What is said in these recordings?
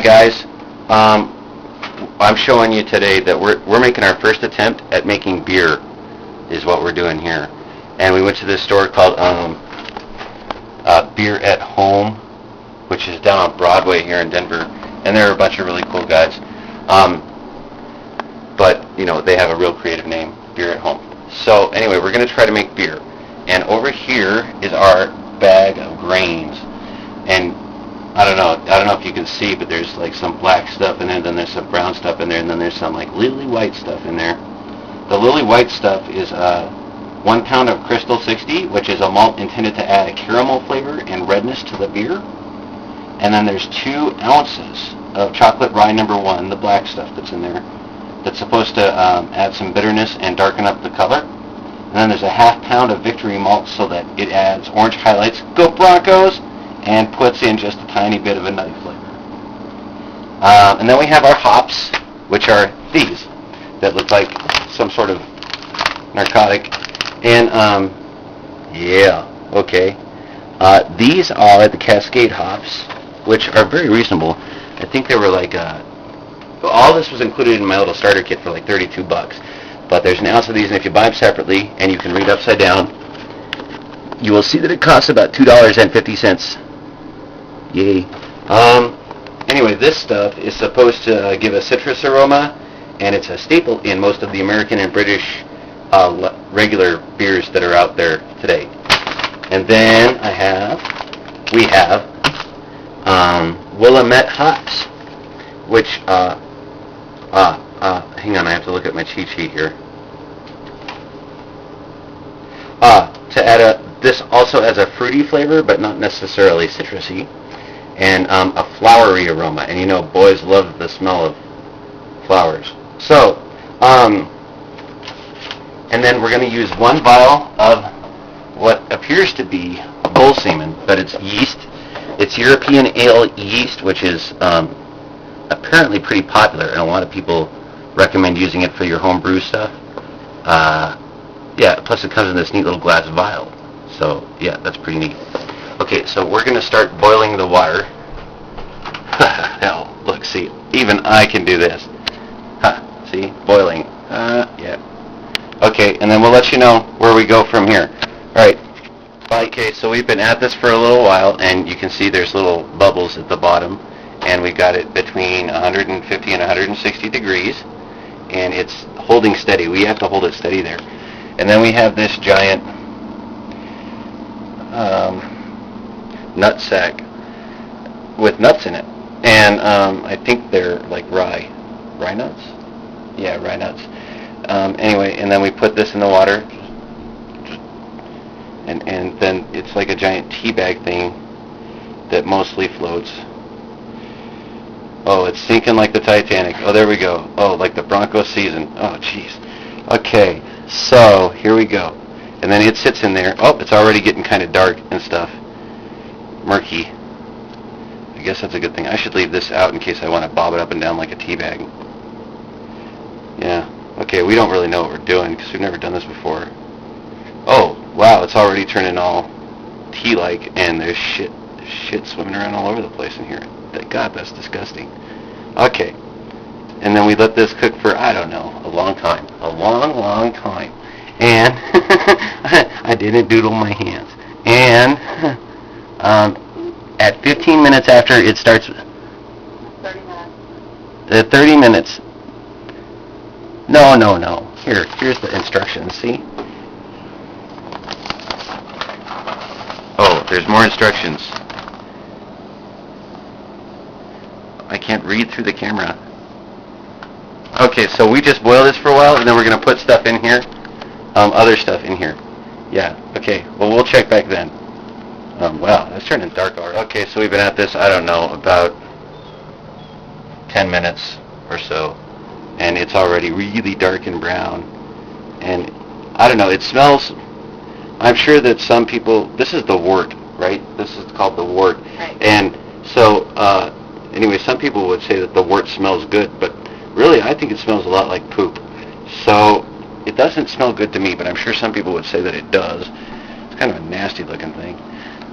guys. I'm showing you today that we're making our first attempt at making beer, is what we're doing here. And we went to this store called Beer at Home, which is down on Broadway here in Denver. And they're a bunch of really cool guys. But, you know, they have a real creative name, Beer at Home. So, anyway, we're going to try to make beer. And over here is our bag of grains. And I don't know if you can see, but there's like some black stuff in there, then there's some brown stuff in there, and then there's some like lily white stuff in there. The lily white stuff is 1 pound of Crystal 60, which is a malt intended to add a caramel flavor and redness to the beer. And then there's 2 ounces of Chocolate Rye number 1, the black stuff that's in there, that's supposed to add some bitterness and darken up the color. And then there's a ½ pound of Victory Malt so that it adds orange highlights, go Broncos, and puts in just a tiny bit of a nutty flavor. And then we have our hops, which are these, that look like some sort of narcotic. And, these are the Cascade hops, which are very reasonable. I think they were like, all this was included in my little starter kit for like $32. But there's an ounce of these, and if you buy them separately, and you can read upside down, you will see that it costs about $2.50. Yay. Anyway, this stuff is supposed to give a citrus aroma, and it's a staple in most of the American and British regular beers that are out there today. And then we have Willamette hops, which, hang on, I have to look at my cheat sheet here. To add this also adds a fruity flavor, but not necessarily citrusy, and a flowery aroma. And you know, boys love the smell of flowers. So, and then we're going to use 1 vial of what appears to be bull semen, but it's yeast. It's European ale yeast, which is apparently pretty popular, and a lot of people recommend using it for your home brew stuff. Plus it comes in this neat little glass vial. So, yeah, that's pretty neat. Okay, so we're going to start boiling the water. Hell, look, see, even I can do this. See, boiling. Yeah. Okay, and then we'll let you know where we go from here. All right. Okay, so we've been at this for a little while, and you can see there's little bubbles at the bottom, and we got it between 150 and 160 degrees, and it's holding steady. We have to hold it steady there. And then we have this giant nut sack with nuts in it, and I think they're like rye nuts. Yeah, rye nuts. Anyway, and then we put this in the water, and then it's like a giant tea bag thing that mostly floats. Oh, it's sinking like the Titanic. Oh, there we go. Oh, like the Broncos season. Oh, jeez. Okay, so here we go. And then it sits in there. Oh, it's already getting kind of dark and stuff. Murky. I guess that's a good thing. I should leave this out in case I want to bob it up and down like a tea bag. Yeah. Okay, we don't really know what we're doing because we've never done this before. Oh, wow, it's already turning all tea-like, and there's shit swimming around all over the place in here. God, that's disgusting. Okay. And then we let this cook for, I don't know, a long time. A long, long time. And I didn't doodle my hands. And at 15 minutes after it starts... 30 minutes. 30 minutes. No. Here's the instructions, see? Oh, there's more instructions. I can't read through the camera. Okay, so we just boil this for a while, and then we're going to put stuff in here. Other stuff in here. Yeah, okay. Well, we'll check back then. Wow, it's turning dark already. Okay, so we've been at this, I don't know, about 10 minutes or so. And it's already really dark and brown. And, I don't know, it smells... I'm sure that some people... This is the wort, right? This is called the wort. Right. And so, anyway, some people would say that the wort smells good, but really, I think it smells a lot like poop. So, it doesn't smell good to me, but I'm sure some people would say that it does. It's kind of a nasty looking thing.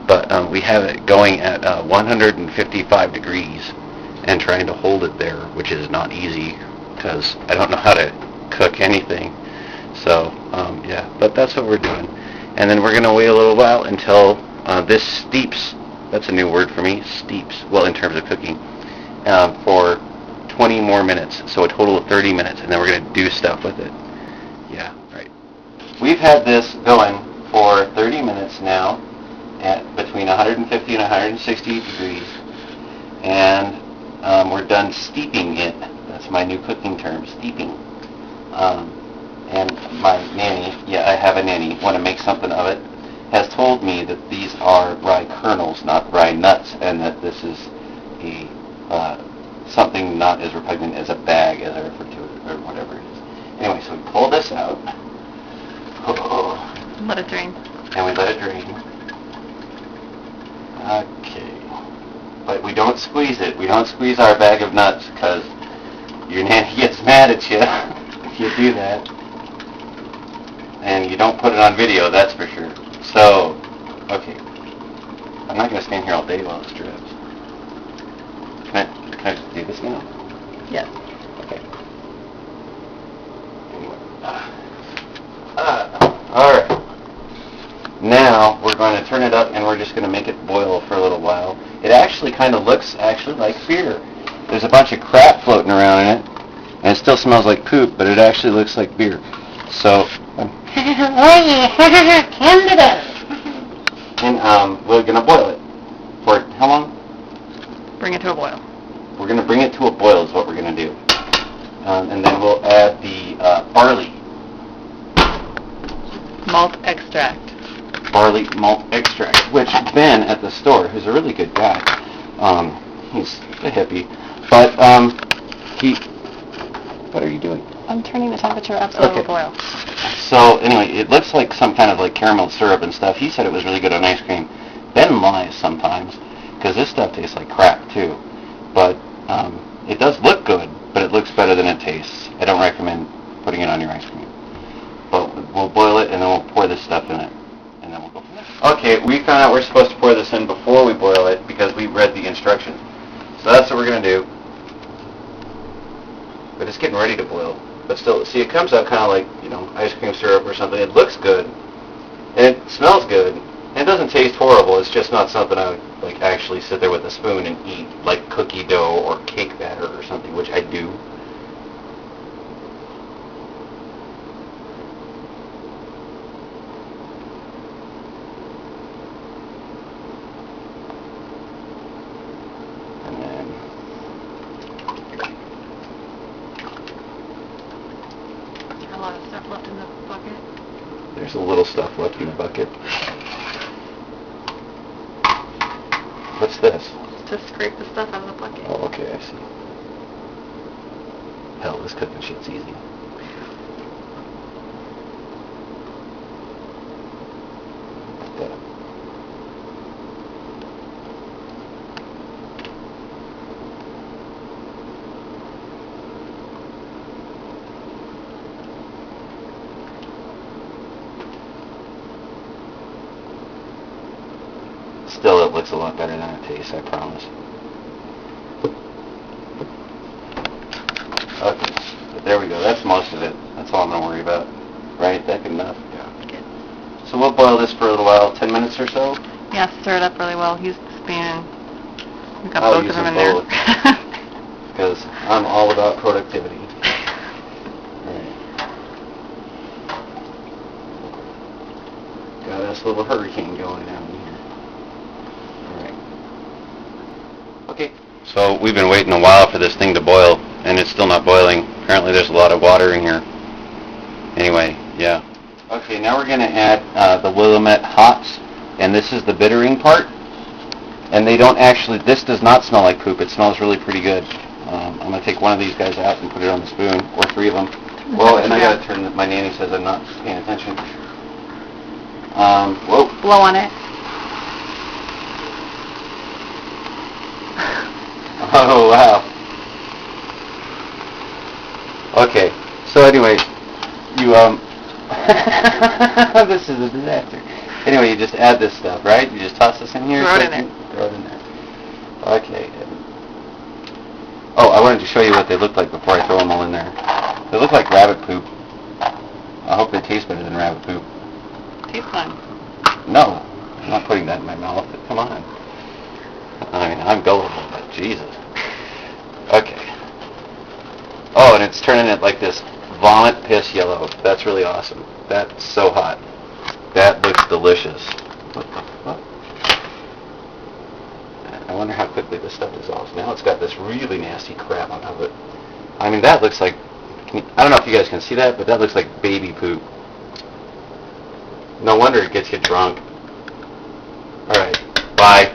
But we have it going at 155 degrees. and trying to hold it there, which is not easy because I don't know how to cook anything. So, yeah, but that's what we're doing. And then we're going to wait a little while until this steeps. That's a new word for me, steeps, well, in terms of cooking, for 20 more minutes, so a total of 30 minutes, and then we're going to do stuff with it. Yeah, right. We've had this going for 30 minutes now at between 150 and 160 degrees, and we're done steeping it. That's my new cooking term, steeping. And my nanny, yeah, I have a nanny, want to make something of it, has told me that these are rye kernels, not rye nuts, and that this is a something not as repugnant as a bag, as I refer to it, or whatever it is. Anyway, so we pull this out. Oh. Let it drain. And we let it drain. Okay. But we don't squeeze it. We don't squeeze our bag of nuts, because your nanny gets mad at you if you do that. And you don't put it on video, that's for sure. So, okay. I'm not going to stand here all day while this drips. Can I just do this now? Yes. Okay. Anyway. Alright. Now, we're going to turn it up and we're just going to make it boil for a little while. It actually kind of looks like beer. There's a bunch of crap floating around in it, and it still smells like poop, but it actually looks like beer. So, and we're going to boil it for how long? Bring it to a boil. We're going to bring it to a boil is what we're going to do. And then we'll add the barley. Malt extract. Barley malt extract, which Ben at the store, who's a really good guy, he's a hippie, but what are you doing? I'm turning the temperature up so it'll boil. So anyway, it looks like some kind of like caramel syrup and stuff. He said it was really good on ice cream. Ben lies sometimes, because this stuff tastes like crap too. But it does look good, but it looks better than it tastes. I don't recommend putting it on your ice cream. But we'll boil it and then we'll pour this stuff in it. And then we'll go from there. Okay, we found out we're supposed to pour this in before we boil it because we read the instructions. So that's what we're going to do. But it's getting ready to boil. But still, see, it comes out kind of like, ice cream syrup or something. It looks good. And it smells good. And it doesn't taste horrible. It's just not something I would, actually sit there with a spoon and eat, like cookie dough or cake batter or something, which I do. A lot of stuff left in the bucket. There's a little stuff left in the bucket. What's this? To scrape the stuff out of the bucket. Oh, okay, I see. Hell, this cooking shit's easy. Like that. Still, it looks a lot better than it tastes, I promise. Okay, but there we go. That's most of it. That's all I'm going to worry about. Right? That good enough? Yeah. Good. So we'll boil this for a little while, 10 minutes or so? Yeah, stir it up really well. Use the spoon. We've got I'll both of use them in them there. Because I'm all about productivity. Got us a little hurricane going down here. Okay. So we've been waiting a while for this thing to boil, and it's still not boiling. Apparently there's a lot of water in here. Anyway, yeah. Okay, now we're going to add the Willamette hops, and this is the bittering part. And they don't actually, this does not smell like poop. It smells really pretty good. I'm going to take one of these guys out and put it on the spoon, or 3 of them. Well, and I got to turn, my nanny says I'm not paying attention. Whoa. Blow on it. Oh, wow. Okay, so anyway, you, this is a disaster. Anyway, you just add this stuff, right? You just toss this in here? Throw it in there. Throw it in there. Okay. I wanted to show you what they look like before I throw them all in there. They look like rabbit poop. I hope they taste better than rabbit poop. Tastes fun. No, I'm not putting that in my mouth. Come on. I mean, I'm gullible, but Jesus. Okay. Oh, and it's turning it like this vomit piss yellow. That's really awesome. That's so hot. That looks delicious. What the fuck? I wonder how quickly this stuff dissolves. Now it's got this really nasty crap on top of it. I mean, that looks like... I don't know if you guys can see that, but that looks like baby poop. No wonder it gets you drunk. All right. Bye.